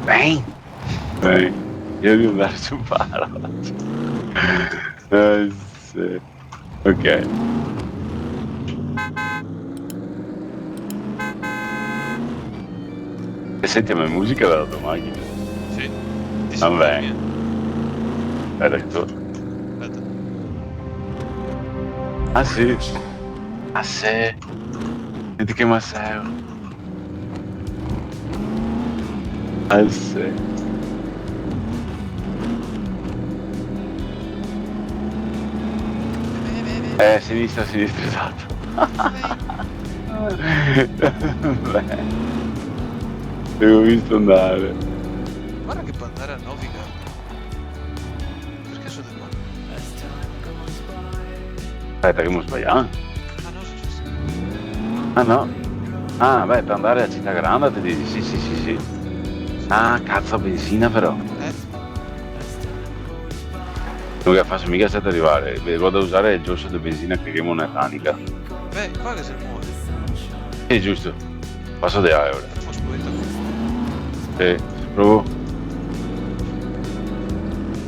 Bang! Bang! Io devo andare su paro. Sì. Ok. E senti, ma musica dalla tua macchina? Sì. Ti Vabbè. senti? Hai detto. Aspetta. Ah sì? Ah sì? Senti che masseo. Ah sì. Sinistra, sinistra, esatto. Beh, l'avevo visto andare. Guarda che può andare a Novigrad. Perché sono qua? Aspetta che mi sbagliamo. Ah no, sono giusto. Ah no. Ah, beh, per andare a Città Grande ti dici, sì, sì, sì, sì. Ah, cazzo, benzina però. Non che faccio mica senza arrivare. Vado a usare il giusto di benzina che è monetanica. Beh, qua che se muore. È giusto. Passo di euro. Facciamo spoletta con Provo.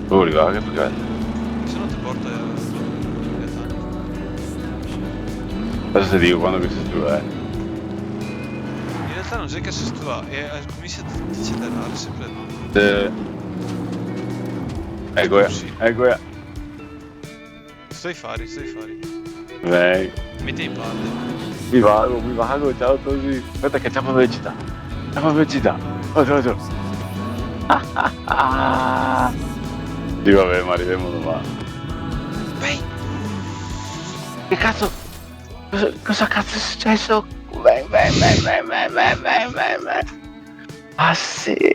Provo a arrivare, perché... se no ti porto a Gaetano. Adesso ti dico quando che sei tu, In realtà non c'è che se tu va e cominci a decelerare sempre. Ecco, Sì. ecco. Stai fari, stai fari. Beh, Metti in palle. mi vago, ciao così. Aspetta che c'è velocità. C'è velocità. Oh. Sì, vabbè, ma arriviamo domani. Vai! Che cazzo? Cosa cazzo è successo? Beh. Ah sì.